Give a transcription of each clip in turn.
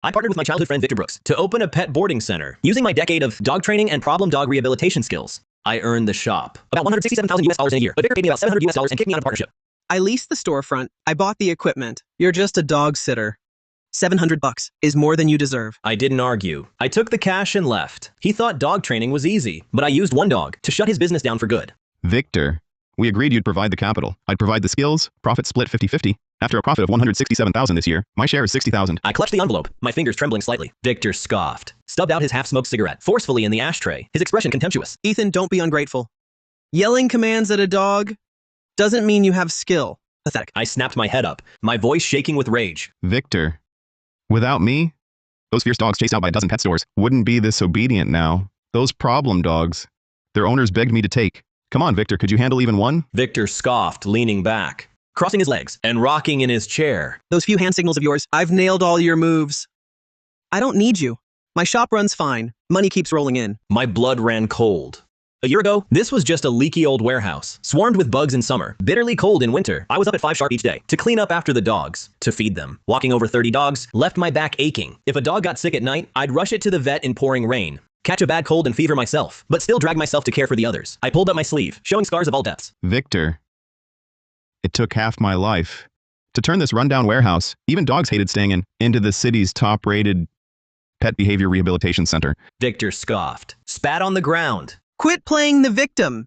I partnered with my childhood friend Victor Brooks to open a pet boarding center. Using my decade of dog training and problem dog rehabilitation skills, I earned the shop about $167,000 in a year, but Victor paid me about $700 and kicked me out of partnership. I leased the storefront. I bought the equipment. You're just a dog sitter. $700 is more than you deserve. I didn't argue. I took the cash and left. He thought dog training was easy, but I used one dog to shut his business down for good. Victor, we agreed you'd provide the capital. I'd provide the skills, profit split 50-50. After a profit of $167,000 this year, my share is $60,000. I clutched the envelope, my fingers trembling slightly. Victor scoffed, stubbed out his half-smoked cigarette forcefully in the ashtray, his expression contemptuous. Ethan, don't be ungrateful. Yelling commands at a dog doesn't mean you have skill. Pathetic. I snapped my head up, my voice shaking with rage. Victor, without me, those fierce dogs chased out by a dozen pet stores wouldn't be this obedient now. Those problem dogs, their owners begged me to take. Come on, Victor, could you handle even one? Victor scoffed, leaning back, crossing his legs and rocking in his chair. Those few hand signals of yours, I've nailed all your moves. I don't need you. My shop runs fine. Money keeps rolling in. My blood ran cold. A year ago, this was just a leaky old warehouse, swarmed with bugs in summer, bitterly cold in winter. I was up at 5 sharp each day to clean up after the dogs, to feed them. Walking over 30 dogs left my back aching. If a dog got sick at night, I'd rush it to the vet in pouring rain, catch a bad cold and fever myself, but still drag myself to care for the others. I pulled up my sleeve, showing scars of all depths. Victor, it took half my life to turn this rundown warehouse, even dogs hated staying in, into the city's top-rated pet behavior rehabilitation center. Victor scoffed, spat on the ground. Quit playing the victim.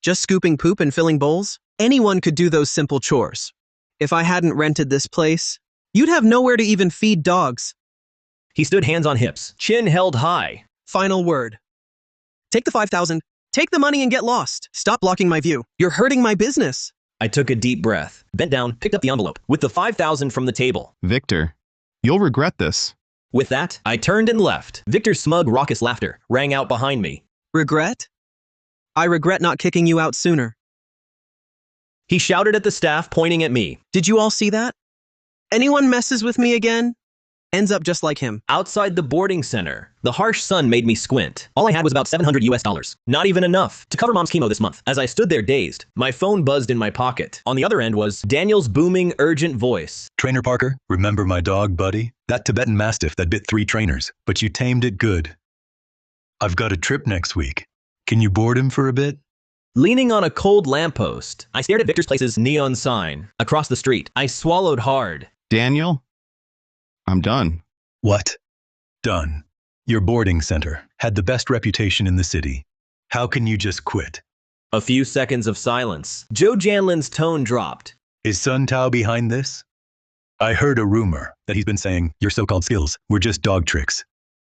Just scooping poop and filling bowls? Anyone could do those simple chores. If I hadn't rented this place, you'd have nowhere to even feed dogs. He stood hands on hips, chin held high. Final word. Take the $5,000. Take the money and get lost. Stop blocking my view. You're hurting my business. I took a deep breath, bent down, picked up the envelope with the $5,000 from the table. Victor, you'll regret this. With that, I turned and left. Victor's smug, raucous laughter rang out behind me. Regret? I regret not kicking you out sooner. He shouted at the staff, pointing at me. Did you all see that? Anyone messes with me again, ends up just like him. Outside the boarding center, the harsh sun made me squint. All I had was about $700. Not even enough to cover mom's chemo this month. As I stood there dazed, my phone buzzed in my pocket. On the other end was Daniel's booming, urgent voice. Trainer Parker, remember my dog, Buddy? That Tibetan Mastiff that bit 3 trainers, but you tamed it good. I've got a trip next week. Can you board him for a bit? Leaning on a cold lamppost, I stared at Victor's Place's neon sign. Across the street, I swallowed hard. Daniel, I'm done. What? Done. Your boarding center had the best reputation in the city. How can you just quit? A few seconds of silence. Joe Janlin's tone dropped. Is Sun Tao behind this? I heard a rumor that he's been saying your so-called skills were just dog tricks.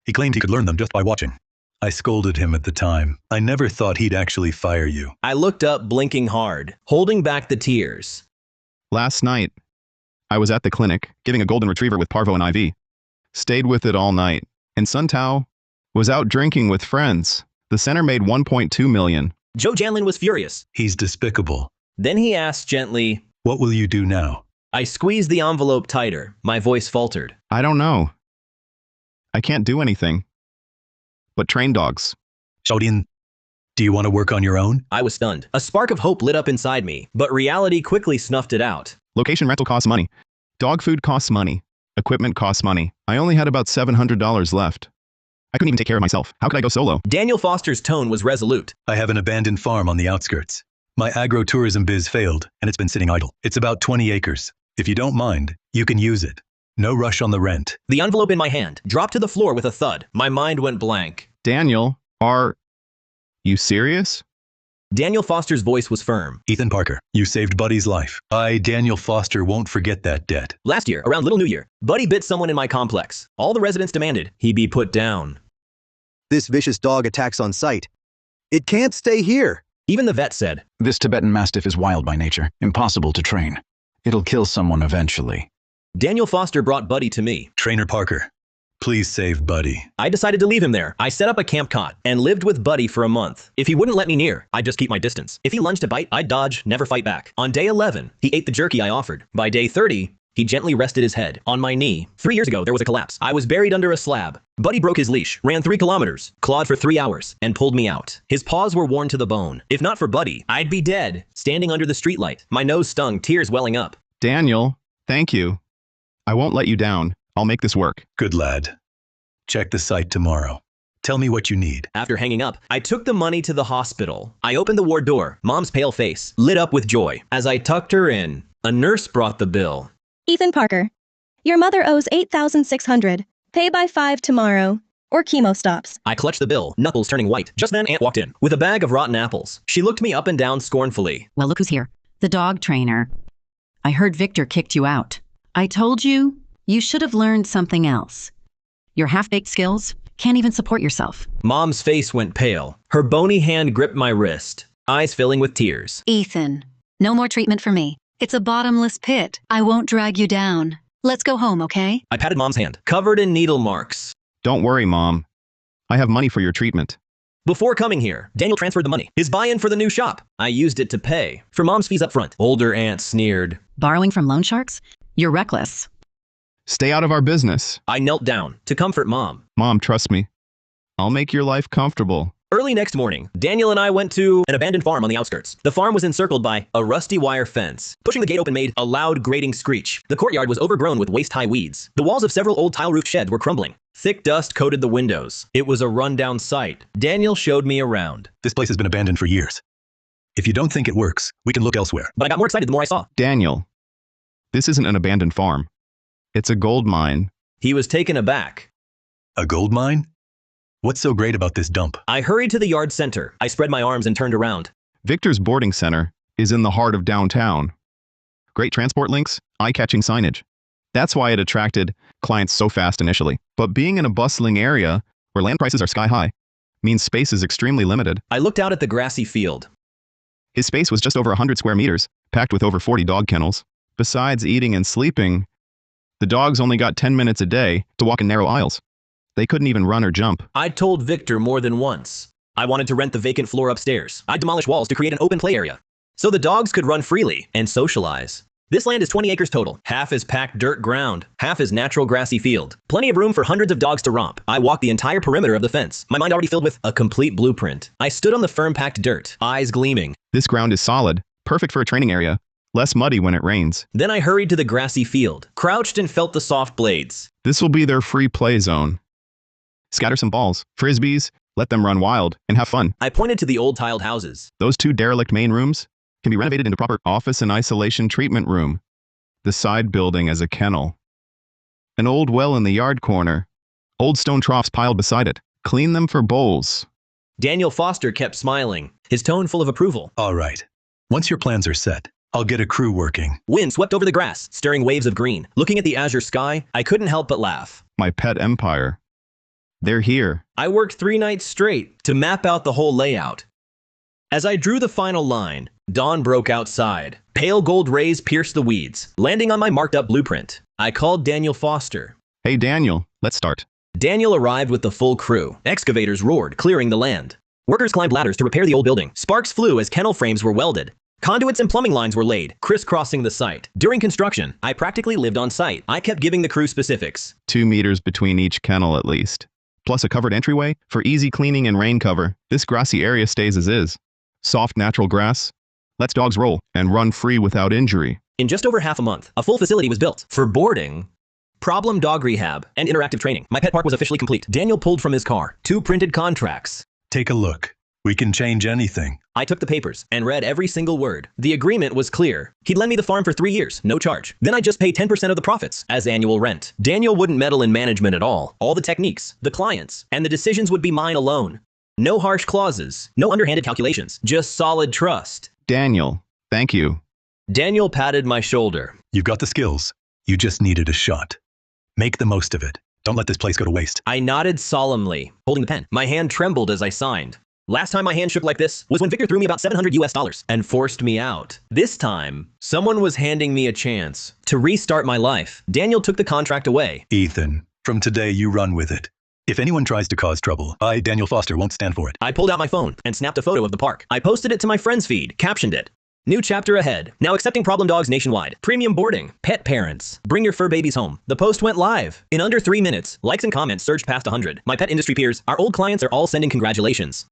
He claimed he could learn them just by watching. I scolded him at the time. I never thought he'd actually fire you. I looked up, blinking hard, holding back the tears. Last night, I was at the clinic, giving a golden retriever with parvo and IV. Stayed with it all night. And Sun Tao was out drinking with friends. The center made $1.2 million. Joe Janlin was furious. He's despicable. Then he asked gently, What will you do now? I squeezed the envelope tighter. My voice faltered. I don't know. I can't do anything. But train dogs. Xiaodin, do you want to work on your own? I was stunned. A spark of hope lit up inside me, but reality quickly snuffed it out. Location rental costs money. Dog food costs money. Equipment costs money. I only had about $700 left. I couldn't even take care of myself. How could I go solo? Daniel Foster's tone was resolute. I have an abandoned farm on the outskirts. My agro-tourism biz failed, and it's been sitting idle. It's about 20 acres. If you don't mind, you can use it. No rush on the rent. The envelope in my hand dropped to the floor with a thud. My mind went blank. Daniel, are you serious? Daniel Foster's voice was firm. Ethan Parker, you saved Buddy's life. I, Daniel Foster, won't forget that debt. Last year, around Little New Year, Buddy bit someone in my complex. All the residents demanded he be put down. This vicious dog attacks on sight. It can't stay here. Even the vet said, This Tibetan Mastiff is wild by nature, impossible to train. It'll kill someone eventually. Daniel Foster brought Buddy to me. Trainer Parker, please save Buddy. I decided to leave him there. I set up a camp cot and lived with Buddy for a month. If he wouldn't let me near, I'd just keep my distance. If he lunged to bite, I'd dodge, never fight back. On day 11, he ate the jerky I offered. By day 30, he gently rested his head on my knee. 3 years ago, there was a collapse. I was buried under a slab. Buddy broke his leash, ran 3 kilometers, clawed for 3 hours, and pulled me out. His paws were worn to the bone. If not for Buddy, I'd be dead, standing under the streetlight. My nose stung, tears welling up. Daniel, thank you. I won't let you down. I'll make this work. Good lad. Check the site tomorrow. Tell me what you need. After hanging up, I took the money to the hospital. I opened the ward door. Mom's pale face lit up with joy. As I tucked her in, a nurse brought the bill. Ethan Parker, your mother owes $8,600. Pay by 5 tomorrow, or chemo stops. I clutched the bill, knuckles turning white. Just then Aunt walked in with a bag of rotten apples. She looked me up and down scornfully. Well, look who's here. The dog trainer. I heard Victor kicked you out. I told you, you should have learned something else. Your half-baked skills can't even support yourself. Mom's face went pale. Her bony hand gripped my wrist, eyes filling with tears. Ethan, no more treatment for me. It's a bottomless pit. I won't drag you down. Let's go home, okay? I patted Mom's hand, covered in needle marks. Don't worry, Mom. I have money for your treatment. Before coming here, Daniel transferred the money, his buy-in for the new shop. I used it to pay for Mom's fees up front. Older Aunt sneered. Borrowing from loan sharks? You're reckless. Stay out of our business. I knelt down to comfort Mom. Mom, trust me. I'll make your life comfortable. Early next morning, Daniel and I went to an abandoned farm on the outskirts. The farm was encircled by a rusty wire fence. Pushing the gate open made a loud grating screech. The courtyard was overgrown with waist-high weeds. The walls of several old tile-roofed sheds were crumbling. Thick dust coated the windows. It was a rundown site. Daniel showed me around. This place has been abandoned for years. If you don't think it works, we can look elsewhere. But I got more excited the more I saw. Daniel, this isn't an abandoned farm. It's a gold mine. He was taken aback. A gold mine? What's so great about this dump? I hurried to the yard center. I spread my arms and turned around. Victor's boarding center is in the heart of downtown. Great transport links, eye-catching signage. That's why it attracted clients so fast initially. But being in a bustling area where land prices are sky-high means space is extremely limited. I looked out at the grassy field. His space was just over 100 square meters, packed with over 40 dog kennels. Besides eating and sleeping, the dogs only got 10 minutes a day to walk in narrow aisles. They couldn't even run or jump. I'd told Victor more than once. I wanted to rent the vacant floor upstairs. I'd demolish walls to create an open play area, so the dogs could run freely and socialize. This land is 20 acres total. Half is packed dirt ground, half is natural grassy field. Plenty of room for hundreds of dogs to romp. I walked the entire perimeter of the fence, my mind already filled with a complete blueprint. I stood on the firm packed dirt, eyes gleaming. This ground is solid, perfect for a training area, less muddy when it rains. Then I hurried to the grassy field, crouched and felt the soft blades. This will be their free play zone. Scatter some balls, frisbees, let them run wild, and have fun. I pointed to the old tiled houses. Those 2 derelict main rooms can be renovated into proper office and isolation treatment room. The side building as a kennel. An old well in the yard corner. Old stone troughs piled beside it. Clean them for bowls. Daniel Foster kept smiling, his tone full of approval. All right. Once your plans are set, I'll get a crew working. Wind swept over the grass, stirring waves of green. Looking at the azure sky, I couldn't help but laugh. My pet empire. They're here. I worked 3 nights straight to map out the whole layout. As I drew the final line, dawn broke outside. Pale gold rays pierced the weeds, landing on my marked-up blueprint. I called Daniel Foster. Hey Daniel, let's start. Daniel arrived with the full crew. Excavators roared, clearing the land. Workers climbed ladders to repair the old building. Sparks flew as kennel frames were welded. Conduits and plumbing lines were laid, crisscrossing the site. During construction, I practically lived on site. I kept giving the crew specifics. 2 meters between each kennel at least. Plus a covered entryway for easy cleaning and rain cover. This grassy area stays as is. Soft natural grass lets dogs roll and run free without injury. In just over half a month, a full facility was built for boarding, problem dog rehab, and interactive training. My pet park was officially complete. Daniel pulled from his car 2 printed contracts. Take a look. We can change anything. I took the papers and read every single word. The agreement was clear. He'd lend me the farm for 3 years, no charge. Then I'd just pay 10% of the profits as annual rent. Daniel wouldn't meddle in management at all. All the techniques, the clients, and the decisions would be mine alone. No harsh clauses, no underhanded calculations, just solid trust. Daniel, thank you. Daniel patted my shoulder. You've got the skills. You just needed a shot. Make the most of it. Don't let this place go to waste. I nodded solemnly, holding the pen. My hand trembled as I signed. Last time my hand shook like this was when Victor threw me about $700 and forced me out. This time, someone was handing me a chance to restart my life. Daniel took the contract away. Ethan, from today you run with it. If anyone tries to cause trouble, I, Daniel Foster, won't stand for it. I pulled out my phone and snapped a photo of the park. I posted it to my friend's feed, captioned it. New chapter ahead. Now accepting problem dogs nationwide. Premium boarding. Pet parents. Bring your fur babies home. The post went live. In under 3 minutes, likes and comments surged past 100. My pet industry peers, our old clients are all sending congratulations.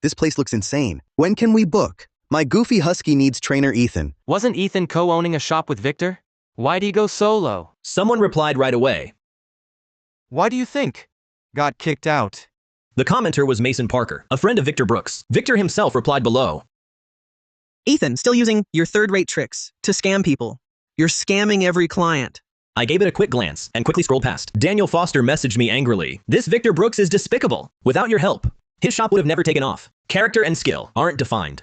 This place looks insane. When can we book? My goofy husky needs trainer Ethan. Wasn't Ethan co-owning a shop with Victor? Why'd he go solo? Someone replied right away. Why do you think? Got kicked out. The commenter was Mason Parker, a friend of Victor Brooks. Victor himself replied below. Ethan, still using your third-rate tricks to scam people. You're scamming every client. I gave it a quick glance and quickly scrolled past. Daniel Foster messaged me angrily. This Victor Brooks is despicable. Without your help, his shop would have never taken off. Character and skill aren't defined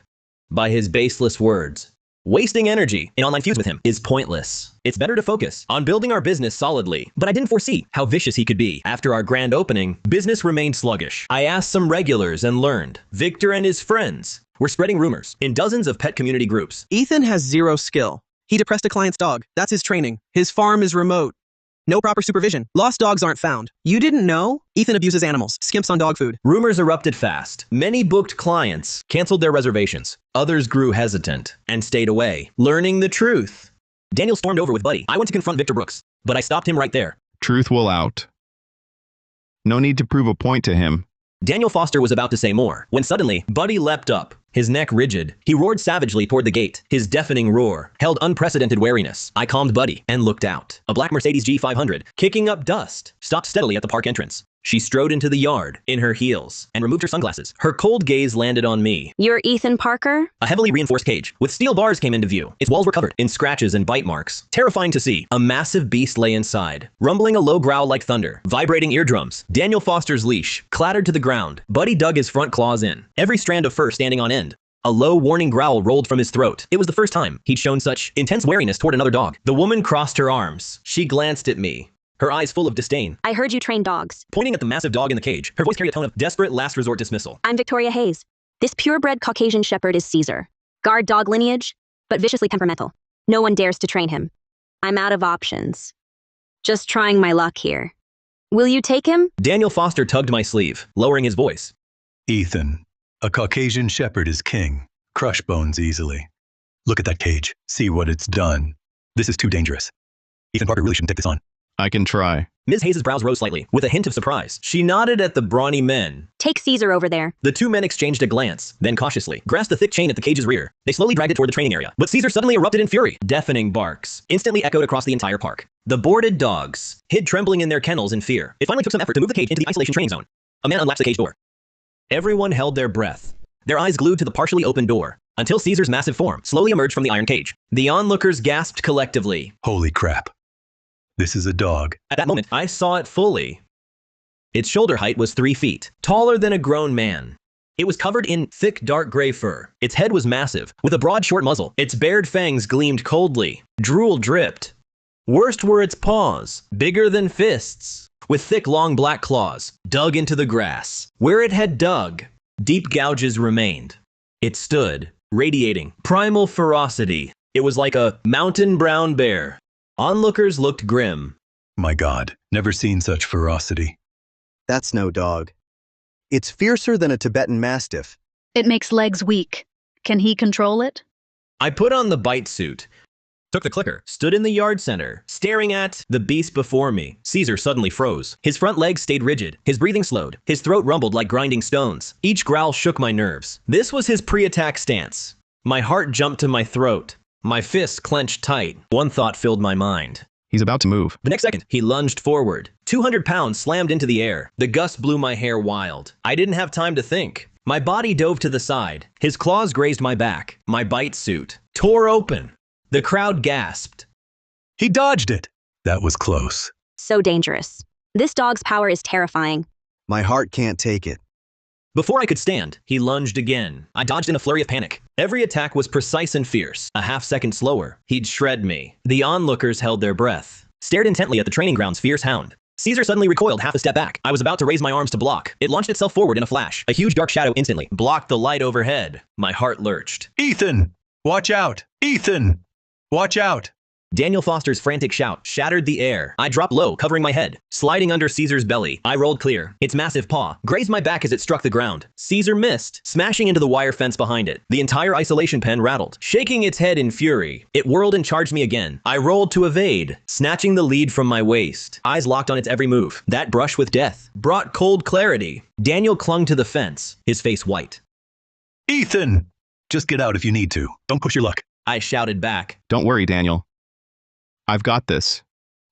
by his baseless words. Wasting energy in online feuds with him is pointless. It's better to focus on building our business solidly, but I didn't foresee how vicious he could be. After our grand opening, business remained sluggish. I asked some regulars and learned Victor and his friends were spreading rumors in dozens of pet community groups. Ethan has zero skill. He depressed a client's dog. That's his training. His farm is remote. No proper supervision. Lost dogs aren't found. You didn't know? Ethan abuses animals, skimps on dog food. Rumors erupted fast. Many booked clients canceled their reservations. Others grew hesitant and stayed away, learning the truth. Daniel stormed over with Buddy. I went to confront Victor Brooks, but I stopped him right there. Truth will out. No need to prove a point to him. Daniel Foster was about to say more, when suddenly, Buddy leapt up, his neck rigid. He roared savagely toward the gate. His deafening roar held unprecedented wariness. I calmed Buddy and looked out. A black Mercedes G500, kicking up dust, stopped steadily at the park entrance. She strode into the yard, in her heels, and removed her sunglasses. Her cold gaze landed on me. You're Ethan Parker? A heavily reinforced cage with steel bars came into view. Its walls were covered in scratches and bite marks. Terrifying to see. A massive beast lay inside, rumbling a low growl like thunder, vibrating eardrums. Daniel Foster's leash clattered to the ground. Buddy dug his front claws in, every strand of fur standing on end. A low, warning growl rolled from his throat. It was the first time he'd shown such intense wariness toward another dog. The woman crossed her arms. She glanced at me, her eyes full of disdain. I heard you train dogs. Pointing at the massive dog in the cage, her voice carried a tone of desperate last resort dismissal. I'm Victoria Hayes. This purebred Caucasian Shepherd is Caesar. Guard dog lineage, but viciously temperamental. No one dares to train him. I'm out of options. Just trying my luck here. Will you take him? Daniel Foster tugged my sleeve, lowering his voice. Ethan, a Caucasian Shepherd is king. Crush bones easily. Look at that cage. See what it's done. This is too dangerous. Ethan Parker really shouldn't take this on. I can try. Ms. Hayes' brows rose slightly, with a hint of surprise. She nodded at the brawny men. Take Caesar over there. The two men exchanged a glance, then cautiously grasped the thick chain at the cage's rear. They slowly dragged it toward the training area, but Caesar suddenly erupted in fury. Deafening barks instantly echoed across the entire park. The boarded dogs hid trembling in their kennels in fear. It finally took some effort to move the cage into the isolation training zone. A man unlatched the cage door. Everyone held their breath, their eyes glued to the partially open door, until Caesar's massive form slowly emerged from the iron cage. The onlookers gasped collectively. Holy crap. This is a dog. At that moment, I saw it fully. Its shoulder height was 3 feet, taller than a grown man. It was covered in thick, dark gray fur. Its head was massive, with a broad, short muzzle. Its bared fangs gleamed coldly. Drool dripped. Worst were its paws, bigger than fists, with thick, long black claws, dug into the grass. Where it had dug, deep gouges remained. It stood, radiating primal ferocity. It was like a mountain brown bear. Onlookers looked grim. My God, never seen such ferocity. That's no dog. It's fiercer than a Tibetan Mastiff. It makes legs weak. Can he control it? I put on the bite suit, took the clicker, stood in the yard center, staring at the beast before me. Caesar suddenly froze. His front legs stayed rigid. His breathing slowed. His throat rumbled like grinding stones. Each growl shook my nerves. This was his pre-attack stance. My heart jumped to my throat. My fists clenched tight. One thought filled my mind. He's about to move. The next second, he lunged forward. 200 pounds slammed into the air. The gust blew my hair wild. I didn't have time to think. My body dove to the side. His claws grazed my back. My bite suit tore open. The crowd gasped. He dodged it. That was close. So dangerous. This dog's power is terrifying. My heart can't take it. Before I could stand, he lunged again. I dodged in a flurry of panic. Every attack was precise and fierce. A half second slower, he'd shred me. The onlookers held their breath, stared intently at the training ground's fierce hound. Caesar suddenly recoiled half a step back. I was about to raise my arms to block. It launched itself forward in a flash. A huge dark shadow instantly blocked the light overhead. My heart lurched. Ethan! Watch out! Ethan! Watch out! Daniel Foster's frantic shout shattered the air. I dropped low, covering my head. Sliding under Caesar's belly, I rolled clear. Its massive paw grazed my back as it struck the ground. Caesar missed, smashing into the wire fence behind it. The entire isolation pen rattled, shaking its head in fury. It whirled and charged me again. I rolled to evade, snatching the lead from my waist. Eyes locked on its every move. That brush with death brought cold clarity. Daniel clung to the fence, his face white. Ethan! Just get out if you need to. Don't push your luck. I shouted back. Don't worry, Daniel. I've got this.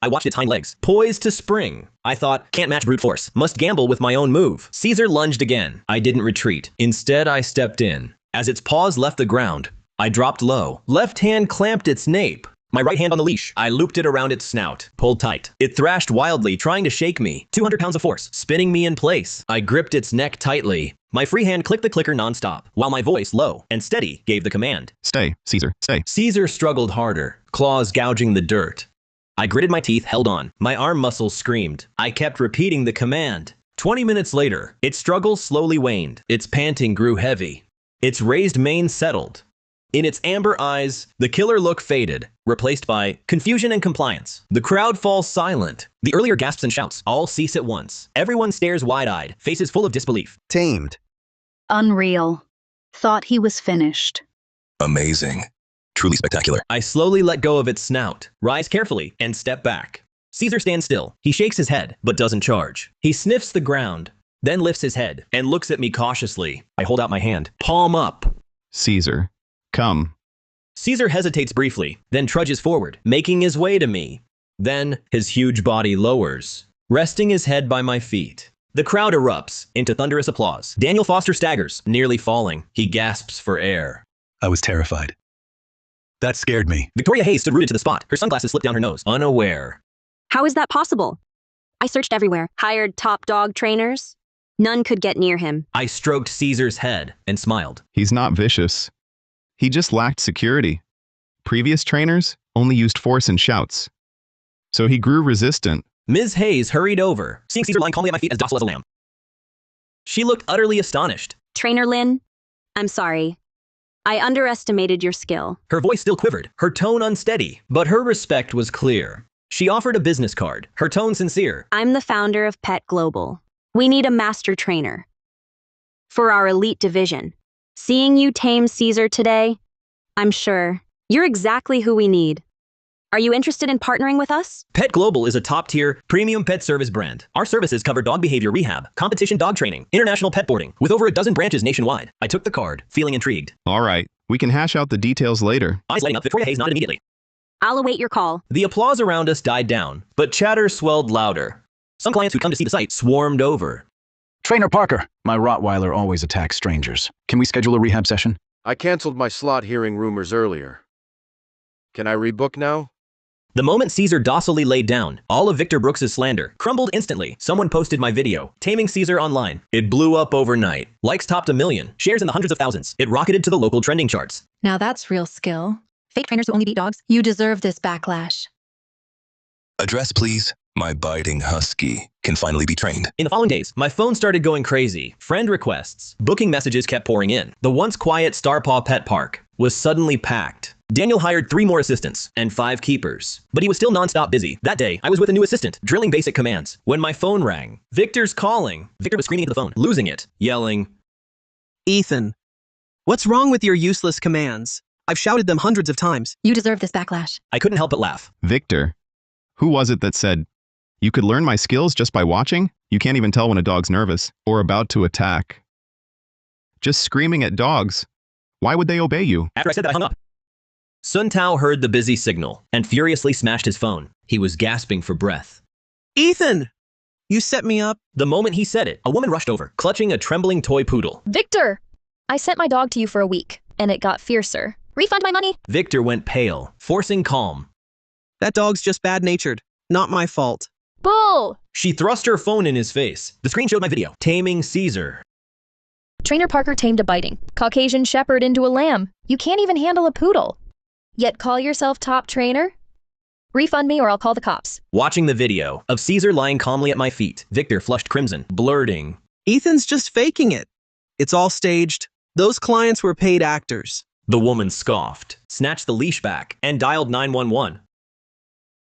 I watched its hind legs, poised to spring. I thought, can't match brute force, must gamble with my own move. Caesar lunged again. I didn't retreat. Instead, I stepped in. As its paws left the ground, I dropped low. Left hand clamped its nape. My right hand on the leash. I looped it around its snout, pulled tight. It thrashed wildly, trying to shake me. 200 pounds of force, spinning me in place. I gripped its neck tightly. My free hand clicked the clicker nonstop, while my voice, low and steady, gave the command. Stay, Caesar, stay. Caesar struggled harder, claws gouging the dirt. I gritted my teeth, held on. My arm muscles screamed. I kept repeating the command. 20 minutes later, its struggle slowly waned. Its panting grew heavy. Its raised mane settled. In its amber eyes, the killer look faded, replaced by confusion and compliance. The crowd falls silent. The earlier gasps and shouts all cease at once. Everyone stares wide-eyed, faces full of disbelief. Tamed. Unreal. Thought he was finished. Amazing. Truly spectacular. I slowly let go of its snout, rise carefully, and step back. Caesar stands still. He shakes his head, but doesn't charge. He sniffs the ground, then lifts his head and looks at me cautiously. I hold out my hand, palm up. Caesar, come. Caesar hesitates briefly, then trudges forward, making his way to me. Then his huge body lowers, resting his head by my feet. The crowd erupts into thunderous applause. Daniel Foster staggers, nearly falling. He gasps for air. I was terrified. That scared me. Victoria Hayes stood rooted to the spot. Her sunglasses slipped down her nose, unaware. How is that possible? I searched everywhere, hired top dog trainers. None could get near him. I stroked Caesar's head and smiled. He's not vicious. He just lacked security. Previous trainers only used force and shouts. So he grew resistant. Ms. Hayes hurried over, seeing Caesar lying calmly at my feet as docile as a lamb. She looked utterly astonished. Trainer Lynn, I'm sorry. I underestimated your skill. Her voice still quivered, her tone unsteady, but her respect was clear. She offered a business card, her tone sincere. I'm the founder of Pet Global. We need a master trainer for our elite division. Seeing you tame Caesar today, I'm sure you're exactly who we need. Are you interested in partnering with us? Pet Global is a top-tier, premium pet service brand. Our services cover dog behavior rehab, competition dog training, international pet boarding, with over a dozen branches nationwide. I took the card, feeling intrigued. All right, we can hash out the details later. Eyes lighting up, Victoria Hayes nodded immediately. I'll await your call. The applause around us died down, but chatter swelled louder. Some clients who'd come to see the site swarmed over. Trainer Parker, my Rottweiler always attacks strangers. Can we schedule a rehab session? I canceled my slot hearing rumors earlier. Can I rebook now? The moment Caesar docilely laid down, all of Victor Brooks's slander crumbled instantly. Someone posted my video, Taming Caesar, online. It blew up overnight. Likes topped 1 million, shares in the hundreds of thousands. It rocketed to the local trending charts. Now that's real skill. Fake trainers who only beat dogs, you deserve this backlash. Address, please. My biting husky can finally be trained. In the following days, my phone started going crazy. Friend requests, booking messages kept pouring in. The once quiet Starpaw Pet Park was suddenly packed. Daniel hired 3 more assistants and 5 keepers, but he was still nonstop busy. That day, I was with a new assistant, drilling basic commands, when my phone rang. Victor's calling. Victor was screaming into the phone, losing it, yelling, Ethan, what's wrong with your useless commands? I've shouted them hundreds of times. You deserve this backlash. I couldn't help but laugh. Victor, who was it that said, you could learn my skills just by watching? You can't even tell when a dog's nervous or about to attack. Just screaming at dogs. Why would they obey you? After I said that, I hung up. Sun Tao heard the busy signal and furiously smashed his phone. He was gasping for breath. Ethan! You set me up. The moment he said it, a woman rushed over, clutching a trembling toy poodle. Victor! I sent my dog to you for a week, and it got fiercer. Refund my money? Victor went pale, forcing calm. That dog's just bad-natured. Not my fault. Bull! She thrust her phone in his face. The screen showed my video, Taming Caesar. Trainer Parker tamed a biting Caucasian shepherd into a lamb. You can't even handle a poodle. Yet call yourself top trainer? Refund me or I'll call the cops. Watching the video of Caesar lying calmly at my feet, Victor flushed crimson, blurting, Ethan's just faking it. It's all staged. Those clients were paid actors. The woman scoffed, snatched the leash back, and dialed 911.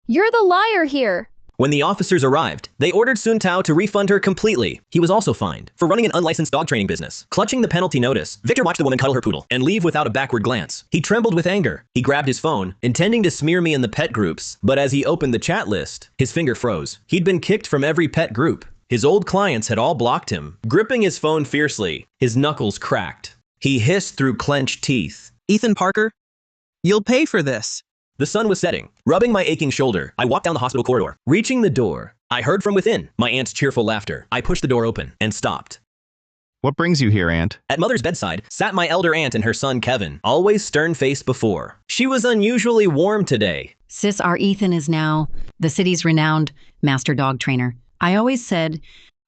You're the liar here. When the officers arrived, they ordered Sun Tao to refund her completely. He was also fined for running an unlicensed dog training business. Clutching the penalty notice, Victor watched the woman cuddle her poodle and leave without a backward glance. He trembled with anger. He grabbed his phone, intending to smear me in the pet groups, but as he opened the chat list, his finger froze. He'd been kicked from every pet group. His old clients had all blocked him. Gripping his phone fiercely, his knuckles cracked. He hissed through clenched teeth. Ethan Parker, you'll pay for this. The sun was setting. Rubbing my aching shoulder, I walked down the hospital corridor. Reaching the door, I heard from within my aunt's cheerful laughter. I pushed the door open and stopped. What brings you here, Aunt? At Mother's bedside sat my elder aunt and her son Kevin, always stern-faced before. She was unusually warm today. Sis, our Ethan is now the city's renowned master dog trainer. I always said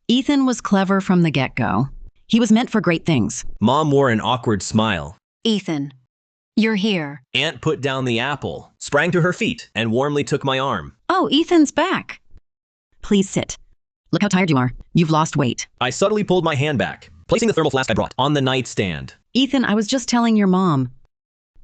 Ethan was clever from the get-go. He was meant for great things. Mom wore an awkward smile. Ethan, you're here. Aunt put down the apple, sprang to her feet, and warmly took my arm. Oh, Ethan's back. Please sit. Look how tired you are. You've lost weight. I subtly pulled my hand back, placing the thermal flask I brought on the nightstand. Ethan, I was just telling your mom.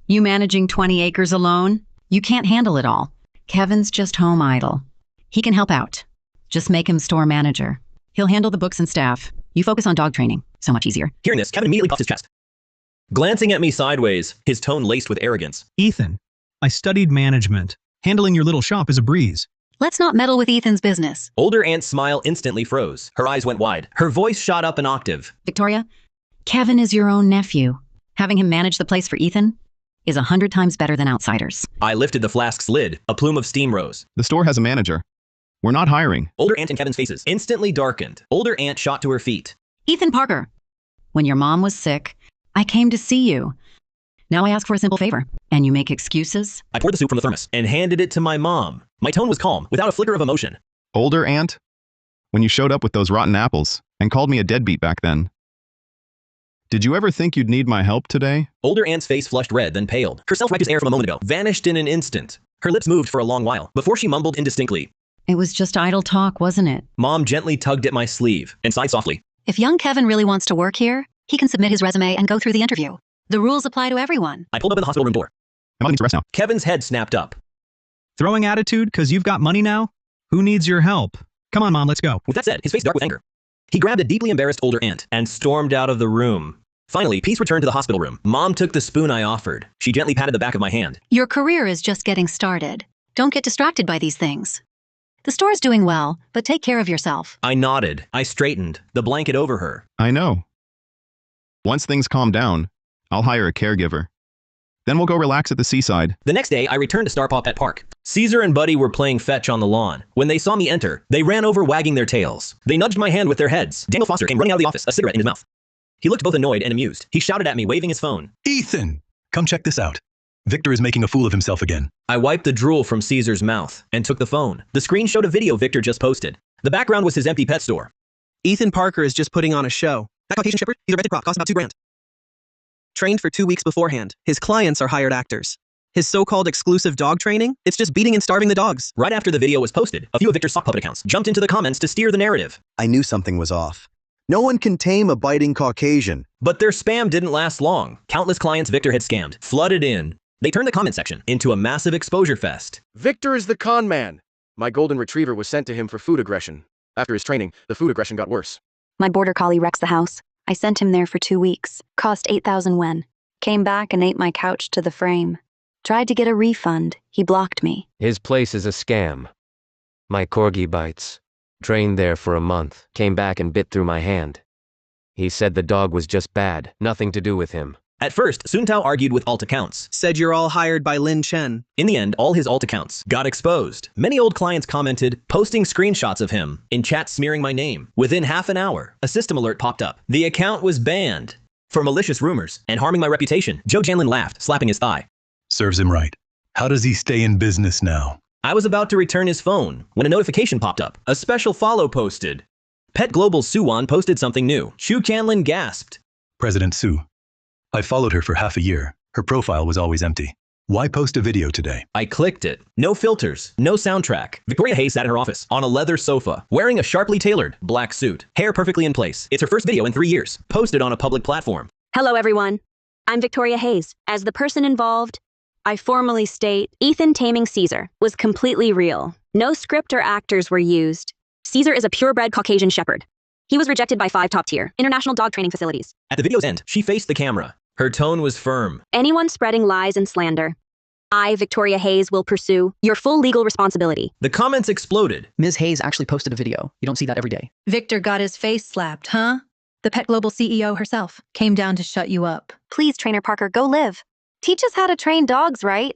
You managing 20 acres alone? You can't handle it all. Kevin's just home idle. He can help out. Just make him store manager. He'll handle the books and staff. You focus on dog training. So much easier. Hearing this, Kevin immediately puffed his chest. Glancing at me sideways, his tone laced with arrogance. Ethan, I studied management. Handling your little shop is a breeze. Let's not meddle with Ethan's business. Older Aunt's smile instantly froze. Her eyes went wide. Her voice shot up an octave. Victoria, Kevin is your own nephew. Having him manage the place for Ethan is 100 times better than outsiders. I lifted the flask's lid. A plume of steam rose. The store has a manager. We're not hiring. Older Aunt and Kevin's faces instantly darkened. Older Aunt shot to her feet. Ethan Parker, when your mom was sick, I came to see you. Now I ask for a simple favor, and you make excuses? I poured the soup from the thermos and handed it to my mom. My tone was calm, without a flicker of emotion. Older Aunt? When you showed up with those rotten apples and called me a deadbeat back then. Did you ever think you'd need my help today? Older Aunt's face flushed red, then paled. Her self-righteous air from a moment ago vanished in an instant. Her lips moved for a long while, before she mumbled indistinctly. It was just idle talk, wasn't it? Mom gently tugged at my sleeve and sighed softly. If young Kevin really wants to work here, he can submit his resume and go through the interview. The rules apply to everyone. I pulled up in the hospital room door. I'm not need to rest now. Kevin's head snapped up. Throwing attitude because you've got money now? Who needs your help? Come on, Mom, let's go. With that said, his face dark with anger. He grabbed a deeply embarrassed older aunt and stormed out of the room. Finally, peace returned to the hospital room. Mom took the spoon I offered. She gently patted the back of my hand. Your career is just getting started. Don't get distracted by these things. The store's doing well, but take care of yourself. I nodded. I straightened, the blanket over her. I know. Once things calm down, I'll hire a caregiver. Then we'll go relax at the seaside. The next day, I returned to Star Paw Pet Park. Caesar and Buddy were playing fetch on the lawn. When they saw me enter, they ran over wagging their tails. They nudged my hand with their heads. Daniel Foster came running out of the office, a cigarette in his mouth. He looked both annoyed and amused. He shouted at me, waving his phone. Ethan, come check this out. Victor is making a fool of himself again. I wiped the drool from Caesar's mouth and took the phone. The screen showed a video Victor just posted. The background was his empty pet store. Ethan Parker is just putting on a show. That Caucasian Shepherd, he's a rented prop, cost about $2,000. Trained for 2 weeks beforehand. His clients are hired actors. His so-called exclusive dog training, it's just beating and starving the dogs. Right after the video was posted, a few of Victor's sock puppet accounts jumped into the comments to steer the narrative. I knew something was off. No one can tame a biting Caucasian. But their spam didn't last long. Countless clients Victor had scammed flooded in. They turned the comment section into a massive exposure fest. Victor is the con man. My golden retriever was sent to him for food aggression. After his training, the food aggression got worse. My border collie wrecks the house. I sent him there for 2 weeks. Cost 8,000 yen. Came back and ate my couch to the frame. Tried to get a refund. He blocked me. His place is a scam. My corgi bites. Trained there for a month. Came back and bit through my hand. He said the dog was just bad. Nothing to do with him. At first, Suntao argued with alt accounts. Said you're all hired by Lin Chen. In the end, all his alt accounts got exposed. Many old clients commented, posting screenshots of him, in chat smearing my name. Within half an hour, a system alert popped up. The account was banned for malicious rumors and harming my reputation. Joe Janlin laughed, slapping his thigh. Serves him right. How does he stay in business now? I was about to return his phone when a notification popped up. A special follow posted. Pet Global Suwon posted something new. Chu Canlin gasped. President Su. I followed her for half a year. Her profile was always empty. Why post a video today? I clicked it. No filters, no soundtrack. Victoria Hayes sat in her office on a leather sofa, wearing a sharply tailored black suit. Hair perfectly in place. It's her first video in 3 years, posted on a public platform. Hello, everyone. I'm Victoria Hayes. As the person involved, I formally state Ethan taming Caesar was completely real. No script or actors were used. Caesar is a purebred Caucasian Shepherd. He was rejected by 5 top-tier international dog training facilities. At the video's end, she faced the camera. Her tone was firm. Anyone spreading lies and slander, I, Victoria Hayes, will pursue your full legal responsibility. The comments exploded. Ms. Hayes actually posted a video. You don't see that every day. Victor got his face slapped, huh? The Pet Global CEO herself came down to shut you up. Please, Trainer Parker, go live. Teach us how to train dogs, right?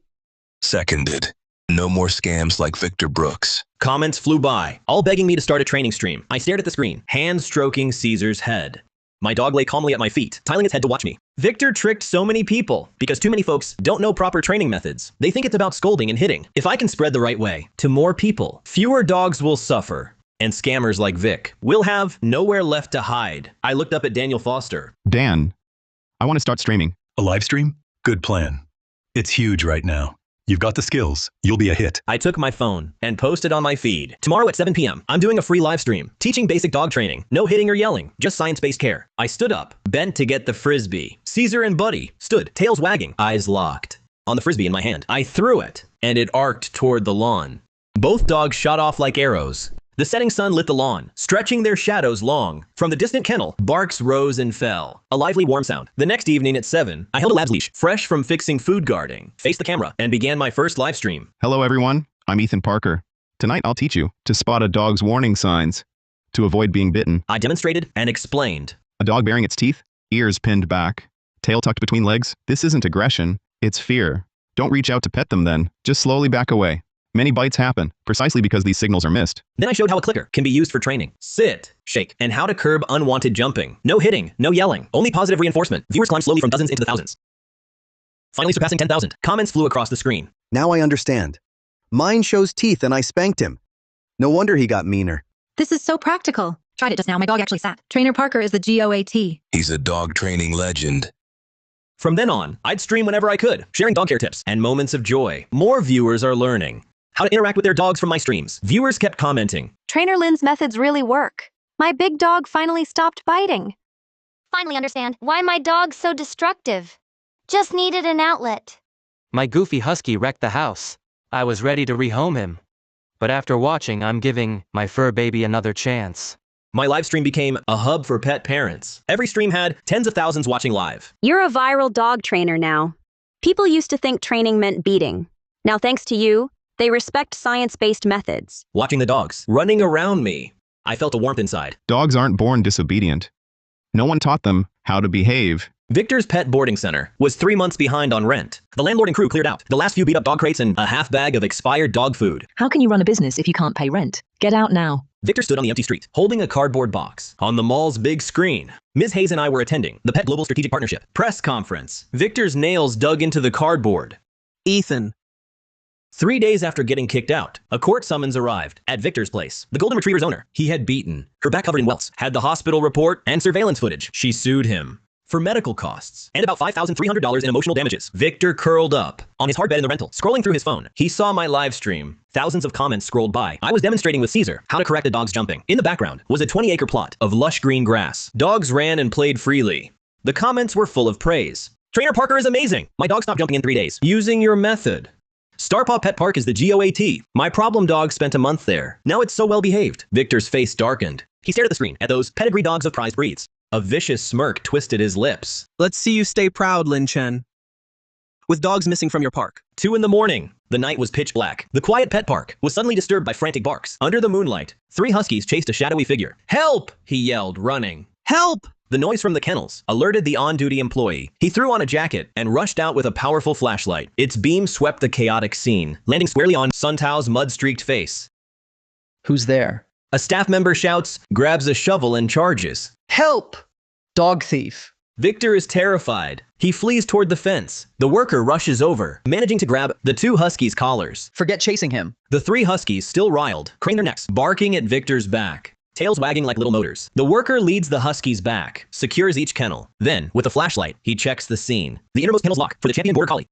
Seconded. No more scams like Victor Brooks. Comments flew by, all begging me to start a training stream. I stared at the screen, hand stroking Caesar's head. My dog lay calmly at my feet, tiling its head to watch me. Victor tricked so many people because too many folks don't know proper training methods. They think it's about scolding and hitting. If I can spread the right way to more people, fewer dogs will suffer. And scammers like Vic will have nowhere left to hide. I looked up at Daniel Foster. Dan, I want to start streaming. A live stream? Good plan. It's huge right now. You've got the skills. You'll be a hit. I took my phone and posted on my feed. Tomorrow at 7 p.m., I'm doing a free live stream, teaching basic dog training. No hitting or yelling, just science-based care. I stood up, bent to get the frisbee. Caesar and Buddy stood, tails wagging, eyes locked. On the frisbee in my hand, I threw it, and it arced toward the lawn. Both dogs shot off like arrows. The setting sun lit the lawn, stretching their shadows long. From the distant kennel, barks rose and fell. A lively warm sound. The next evening at 7, I held a lab's leash, fresh from fixing food guarding, faced the camera, and began my first live stream. Hello everyone, I'm Ethan Parker. Tonight I'll teach you to spot a dog's warning signs to avoid being bitten. I demonstrated and explained. A dog baring its teeth, ears pinned back, tail tucked between legs. This isn't aggression, it's fear. Don't reach out to pet them then, just slowly back away. Many bites happen, precisely because these signals are missed. Then I showed how a clicker can be used for training. Sit, shake, and how to curb unwanted jumping. No hitting, no yelling, only positive reinforcement. Viewers climbed slowly from dozens into the thousands. Finally surpassing 10,000. Comments flew across the screen. Now I understand. Mine shows teeth and I spanked him. No wonder he got meaner. This is so practical. Tried it just now. My dog actually sat. Trainer Parker is the GOAT. He's a dog training legend. From then on, I'd stream whenever I could, sharing dog care tips and moments of joy. More viewers are learning how to interact with their dogs from my streams. Viewers kept commenting. Trainer Lynn's methods really work. My big dog finally stopped biting. Finally understand why my dog's so destructive. Just needed an outlet. My goofy husky wrecked the house. I was ready to rehome him. But after watching, I'm giving my fur baby another chance. My live stream became a hub for pet parents. Every stream had tens of thousands watching live. You're a viral dog trainer now. People used to think training meant beating. Now thanks to you, they respect science-based methods. Watching the dogs running around me, I felt a warmth inside. Dogs aren't born disobedient. No one taught them how to behave. Victor's pet boarding center was 3 months behind on rent. The landlord and crew cleared out the last few beat-up dog crates and a half bag of expired dog food. How can you run a business if you can't pay rent? Get out now. Victor stood on the empty street, holding a cardboard box. On the mall's big screen, Ms. Hayes and I were attending the Pet Global Strategic Partnership press conference. Victor's nails dug into the cardboard. Ethan. 3 days after getting kicked out, a court summons arrived at Victor's place. The Golden Retriever's owner, he had beaten her back covered in welts, had the hospital report and surveillance footage. She sued him for medical costs and about $5,300 in emotional damages. Victor curled up on his hard bed in the rental, scrolling through his phone. He saw my live stream. Thousands of comments scrolled by. I was demonstrating with Caesar how to correct a dog's jumping. In the background was a 20-acre plot of lush green grass. Dogs ran and played freely. The comments were full of praise. Trainer Parker is amazing. My dog stopped jumping in 3 days. Using your method. Starpaw Pet Park is the GOAT. My problem dog spent a month there. Now it's so well behaved. Victor's face darkened. He stared at the screen, at those pedigree dogs of prized breeds. A vicious smirk twisted his lips. Let's see you stay proud, Lin Chen. With dogs missing from your park. 2 in the morning. The night was pitch black. The quiet pet park was suddenly disturbed by frantic barks. Under the moonlight, 3 huskies chased a shadowy figure. Help! He yelled, running. Help! The noise from the kennels alerted the on-duty employee. He threw on a jacket and rushed out with a powerful flashlight. Its beam swept the chaotic scene, landing squarely on Sun Tao's mud-streaked face. Who's there? A staff member shouts, grabs a shovel and charges. Help! Dog thief. Victor is terrified. He flees toward the fence. The worker rushes over, managing to grab the 2 huskies' collars. Forget chasing him. The 3 huskies, still riled, crane their necks, barking at Victor's back. Tails wagging like little motors. The worker leads the huskies back, secures each kennel. Then, with a flashlight, he checks the scene. The innermost kennel's lock for the champion border collie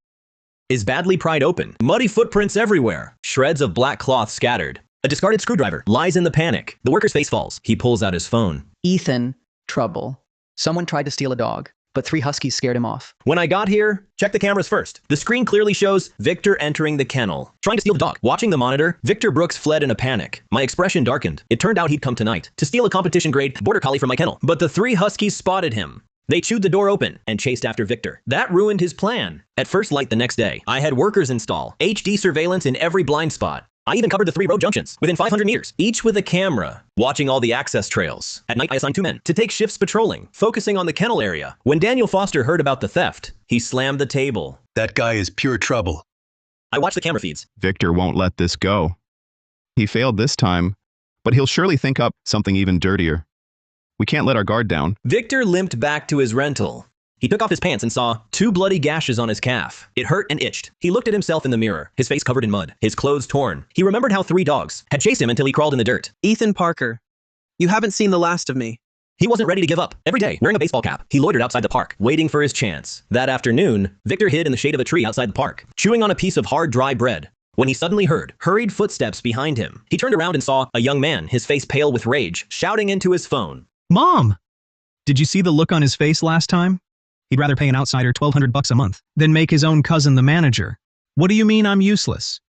is badly pried open. Muddy footprints everywhere. Shreds of black cloth scattered. A discarded screwdriver lies in the panic. The worker's face falls. He pulls out his phone. Ethan, trouble. Someone tried to steal a dog, but 3 huskies scared him off. When I got here, check the cameras first. The screen clearly shows Victor entering the kennel, trying to steal the dog. Watching the monitor, Victor Brooks fled in a panic. My expression darkened. It turned out he'd come tonight to steal a competition-grade border collie from my kennel. But the 3 huskies spotted him. They chewed the door open and chased after Victor. That ruined his plan. At first light the next day, I had workers install HD surveillance in every blind spot. I even covered the 3 road junctions within 500 meters, each with a camera, watching all the access trails. At night, I assigned 2 men to take shifts patrolling, focusing on the kennel area. When Daniel Foster heard about the theft, he slammed the table. That guy is pure trouble. I watched the camera feeds. Victor won't let this go. He failed this time, but he'll surely think up something even dirtier. We can't let our guard down. Victor limped back to his rental. He took off his pants and saw 2 bloody gashes on his calf. It hurt and itched. He looked at himself in the mirror, his face covered in mud, his clothes torn. He remembered how 3 dogs had chased him until he crawled in the dirt. Ethan Parker, you haven't seen the last of me. He wasn't ready to give up. Every day, wearing a baseball cap, he loitered outside the park, waiting for his chance. That afternoon, Victor hid in the shade of a tree outside the park, chewing on a piece of hard, dry bread, when he suddenly heard hurried footsteps behind him. He turned around and saw a young man, his face pale with rage, shouting into his phone. Mom! Did you see the look on his face last time? He'd rather pay an outsider $1,200 a month than make his own cousin the manager. What do you mean I'm useless?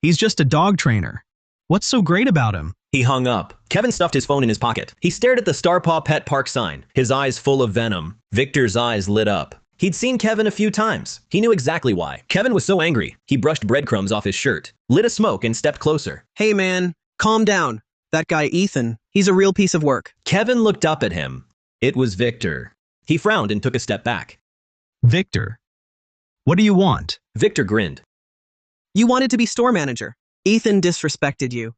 He's just a dog trainer. What's so great about him? He hung up. Kevin stuffed his phone in his pocket. He stared at the Starpaw Pet Park sign, his eyes full of venom. Victor's eyes lit up. He'd seen Kevin a few times. He knew exactly why. Kevin was so angry, he brushed breadcrumbs off his shirt, lit a smoke, and stepped closer. Hey man, calm down. That guy Ethan, he's a real piece of work. Kevin looked up at him. It was Victor. He frowned and took a step back. Victor, what do you want? Victor grinned. You wanted to be store manager. Ethan disrespected you.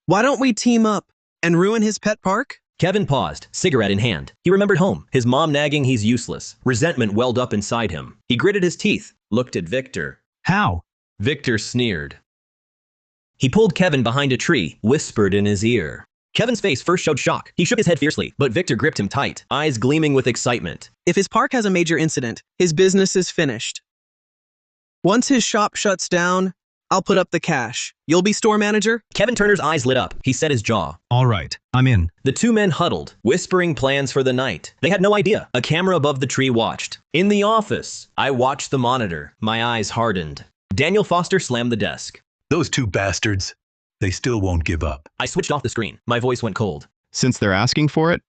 Why don't we team up and ruin his pet park? Kevin paused, cigarette in hand. He remembered home, his mom nagging he's useless. Resentment welled up inside him. He gritted his teeth, looked at Victor. How? Victor sneered. He pulled Kevin behind a tree, whispered in his ear. Kevin's face first showed shock. He shook his head fiercely, but Victor gripped him tight, eyes gleaming with excitement. If his park has a major incident, his business is finished. Once his shop shuts down, I'll put up the cash. You'll be store manager? Kevin Turner's eyes lit up. He set his jaw. All right, I'm in. The 2 men huddled, whispering plans for the night. They had no idea. A camera above the tree watched. In the office, I watched the monitor. My eyes hardened. Daniel Foster slammed the desk. Those 2 bastards. They still won't give up. I switched off the screen. My voice went cold. Since they're asking for it,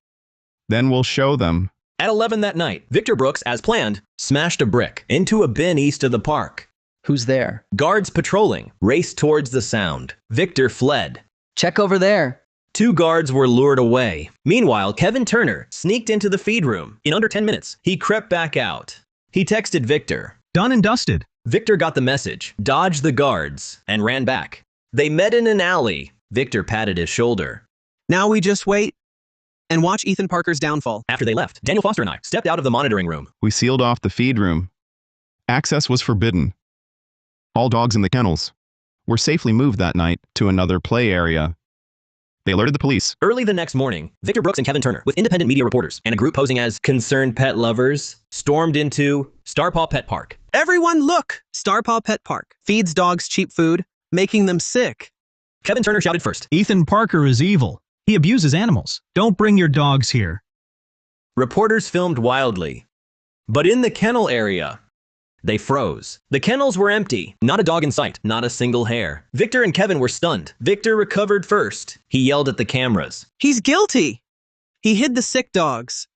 then we'll show them. At 11 that night, Victor Brooks, as planned, smashed a brick into a bin east of the park. Who's there? Guards patrolling raced towards the sound. Victor fled. Check over there. 2 guards were lured away. Meanwhile, Kevin Turner sneaked into the feed room. In under 10 minutes, he crept back out. He texted Victor. Done and dusted. Victor got the message, dodged the guards, and ran back. They met in an alley. Victor patted his shoulder. Now we just wait and watch Ethan Parker's downfall. After they left, Daniel Foster and I stepped out of the monitoring room. We sealed off the feed room. Access was forbidden. All dogs in the kennels were safely moved that night to another play area. They alerted the police. Early the next morning, Victor Brooks and Kevin Turner, with independent media reporters and a group posing as concerned pet lovers, stormed into Starpaw Pet Park. Everyone look! Starpaw Pet Park feeds dogs cheap food, making them sick. Kevin Turner shouted first. Ethan Parker is evil. He abuses animals. Don't bring your dogs here. Reporters filmed wildly. But in the kennel area, they froze. The kennels were empty. Not a dog in sight. Not a single hair. Victor and Kevin were stunned. Victor recovered first. He yelled at the cameras. He's guilty. He hid the sick dogs.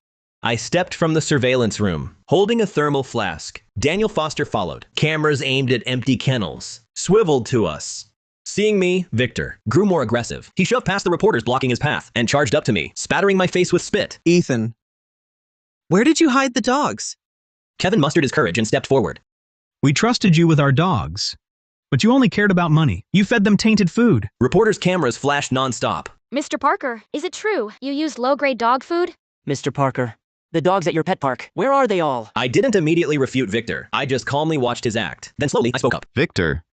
I stepped from the surveillance room, holding a thermal flask. Daniel Foster followed. Cameras aimed at empty kennels, swiveled to us. Seeing me, Victor grew more aggressive. He shoved past the reporters blocking his path and charged up to me, spattering my face with spit. Ethan, where did you hide the dogs? Kevin mustered his courage and stepped forward. We trusted you with our dogs, but you only cared about money. You fed them tainted food. Reporters' cameras flashed nonstop. Mr. Parker, is it true you used low-grade dog food? Mr. Parker, the dogs at your pet park, where are they all? I didn't immediately refute Victor. I just calmly watched his act. Then slowly, I spoke up. Victor,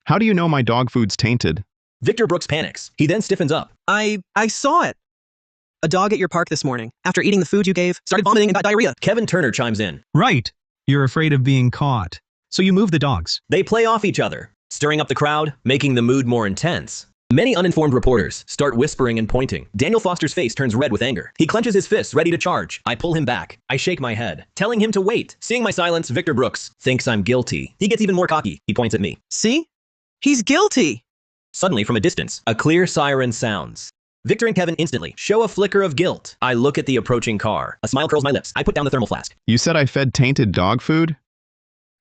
how do you know my dog food's tainted? Victor Brooks panics. He then stiffens up. I saw it. A dog at your park this morning, after eating the food you gave, started vomiting and got diarrhea. Kevin Turner chimes in. Right. You're afraid of being caught. So you move the dogs. They play off each other, stirring up the crowd, making the mood more intense. Many uninformed reporters start whispering and pointing. Daniel Foster's face turns red with anger. He clenches his fists, ready to charge. I pull him back. I shake my head, telling him to wait. Seeing my silence, Victor Brooks thinks I'm guilty. He gets even more cocky. He points at me. See? He's guilty. Suddenly, from a distance, a clear siren sounds. Victor and Kevin instantly show a flicker of guilt. I look at the approaching car. A smile curls my lips. I put down the thermal flask. You said I fed tainted dog food?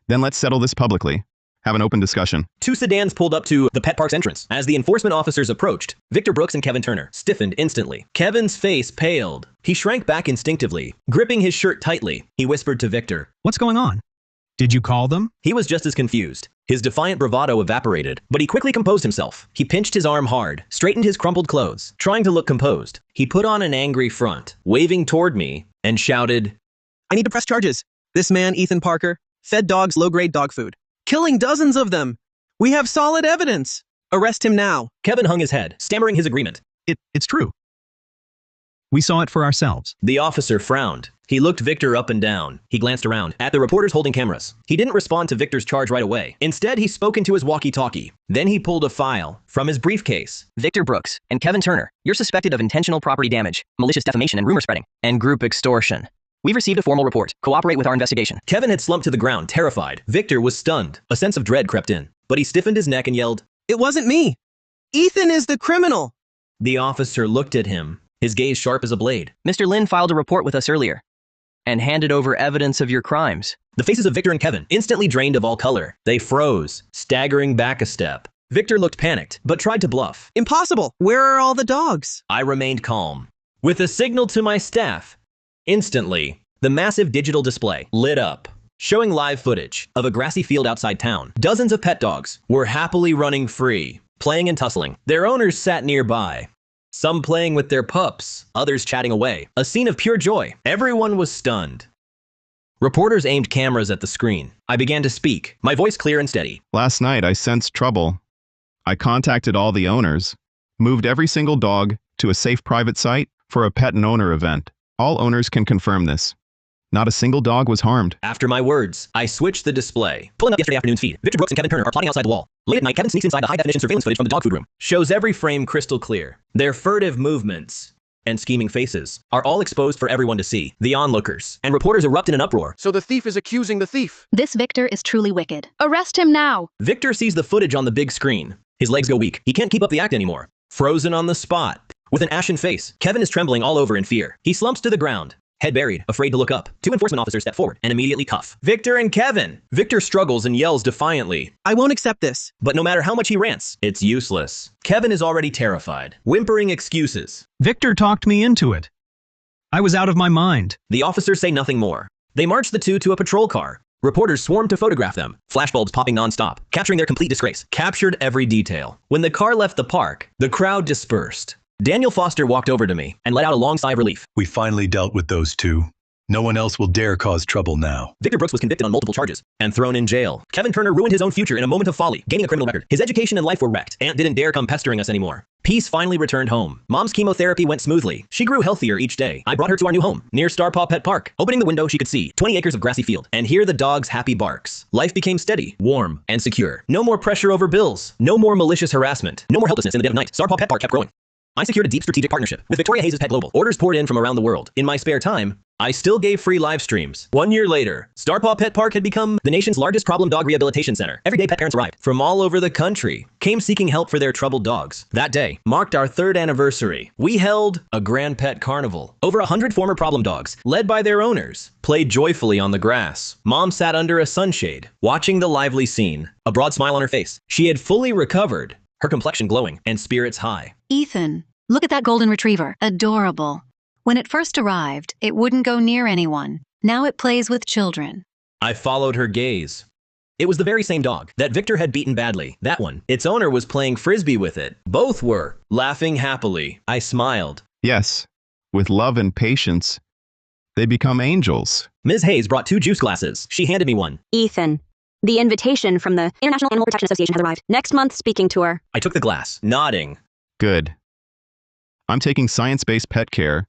Then let's settle this publicly. Have an open discussion. 2 sedans pulled up to the pet park's entrance. As the enforcement officers approached, Victor Brooks and Kevin Turner stiffened instantly. Kevin's face paled. He shrank back instinctively, gripping his shirt tightly. He whispered to Victor. What's going on? Did you call them? He was just as confused. His defiant bravado evaporated, but he quickly composed himself. He pinched his arm hard, straightened his crumpled clothes, trying to look composed. He put on an angry front, waving toward me, and shouted, I need to press charges. This man, Ethan Parker, fed dogs low-grade dog food, killing dozens of them. We have solid evidence. Arrest him now. Kevin hung his head, stammering his agreement. It's true. We saw it for ourselves. The officer frowned. He looked Victor up and down. He glanced around at the reporters holding cameras. He didn't respond to Victor's charge right away. Instead, he spoke into his walkie-talkie. Then he pulled a file from his briefcase. Victor Brooks and Kevin Turner, you're suspected of intentional property damage, malicious defamation and rumor spreading, and group extortion. We've received a formal report. Cooperate with our investigation. Kevin had slumped to the ground, terrified. Victor was stunned. A sense of dread crept in, but he stiffened his neck and yelled, It wasn't me. Ethan is the criminal. The officer looked at him, his gaze sharp as a blade. Mr. Lin filed a report with us earlier and handed over evidence of your crimes. The faces of Victor and Kevin instantly drained of all color. They froze, staggering back a step. Victor looked panicked, but tried to bluff. Impossible. Where are all the dogs? I remained calm. With a signal to my staff, instantly, the massive digital display lit up, showing live footage of a grassy field outside town. Dozens of pet dogs were happily running free, playing and tussling. Their owners sat nearby. Some playing with their pups, others chatting away. A scene of pure joy. Everyone was stunned. Reporters aimed cameras at the screen. I began to speak, my voice clear and steady. Last night, I sensed trouble. I contacted all the owners, moved every single dog to a safe private site for a pet and owner event. All owners can confirm this. Not a single dog was harmed. After my words, I switched the display. Pulling up yesterday afternoon's feed, Victor Brooks and Kevin Turner are plotting outside the wall. Late at night, Kevin sneaks inside the high-definition surveillance footage from the dog food room. Shows every frame crystal clear. Their furtive movements and scheming faces are all exposed for everyone to see. The onlookers and reporters erupt in an uproar. So the thief is accusing the thief. This Victor is truly wicked. Arrest him now. Victor sees the footage on the big screen. His legs go weak. He can't keep up the act anymore. Frozen on the spot. With an ashen face, Kevin is trembling all over in fear. He slumps to the ground, head buried, afraid to look up. Two enforcement officers step forward and immediately cuff Victor and Kevin. Victor struggles and yells defiantly. I won't accept this. But no matter how much he rants, it's useless. Kevin is already terrified, whimpering excuses. Victor talked me into it. I was out of my mind. The officers say nothing more. They march the two to a patrol car. Reporters swarmed to photograph them, flashbulbs popping non-stop, capturing their complete disgrace. Captured every detail. When the car left the park, the crowd dispersed. Daniel Foster walked over to me and let out a long sigh of relief. We finally dealt with those two. No one else will dare cause trouble now. Victor Brooks was convicted on multiple charges and thrown in jail. Kevin Turner ruined his own future in a moment of folly, gaining a criminal record. His education and life were wrecked. Aunt didn't dare come pestering us anymore. Peace finally returned home. Mom's chemotherapy went smoothly. She grew healthier each day. I brought her to our new home, near Starpaw Pet Park. Opening the window, she could see 20 acres of grassy field and hear the dog's happy barks. Life became steady, warm, and secure. No more pressure over bills. No more malicious harassment. No more helplessness in the dead of night. Starpaw Pet Park kept growing. I secured a deep strategic partnership with Victoria Hayes' Pet Global. Orders poured in from around the world. In my spare time, I still gave free live streams. 1 year later, Starpaw Pet Park had become the nation's largest problem dog rehabilitation center. Every day, pet parents arrived from all over the country, came seeking help for their troubled dogs. That day marked our 3rd anniversary. We held a grand pet carnival. Over 100 former problem dogs, led by their owners, played joyfully on the grass. Mom sat under a sunshade, watching the lively scene, a broad smile on her face. She had fully recovered, her complexion glowing and spirits high. Ethan, look at that golden retriever. Adorable. When it first arrived, it wouldn't go near anyone. Now it plays with children. I followed her gaze. It was the very same dog that Victor had beaten badly. That one. Its owner was playing frisbee with it. Both were, laughing happily. I smiled. Yes, with love and patience, they become angels. Ms. Hayes brought 2 juice glasses. She handed me one. Ethan, the invitation from the International Animal Protection Association has arrived. Next month's speaking tour. I took the glass, nodding. Good. I'm taking science-based pet care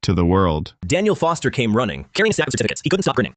to the world. Daniel Foster came running, carrying a stack of certificates. He couldn't stop grinning.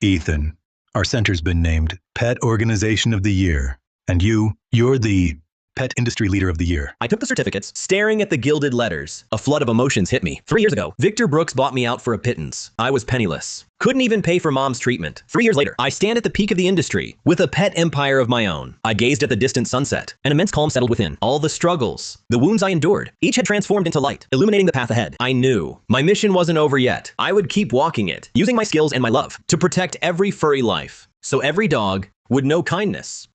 Ethan, our center's been named Pet Organization of the Year. And you're the Pet Industry Leader of the Year. I took the certificates, staring at the gilded letters. A flood of emotions hit me. 3 years ago, Victor Brooks bought me out for a pittance. I was penniless. Couldn't even pay for Mom's treatment. 3 years later, I stand at the peak of the industry, with a pet empire of my own. I gazed at the distant sunset. An immense calm settled within. All the struggles, the wounds I endured, each had transformed into light, illuminating the path ahead. I knew my mission wasn't over yet. I would keep walking it, using my skills and my love to protect every furry life, so every dog would know kindness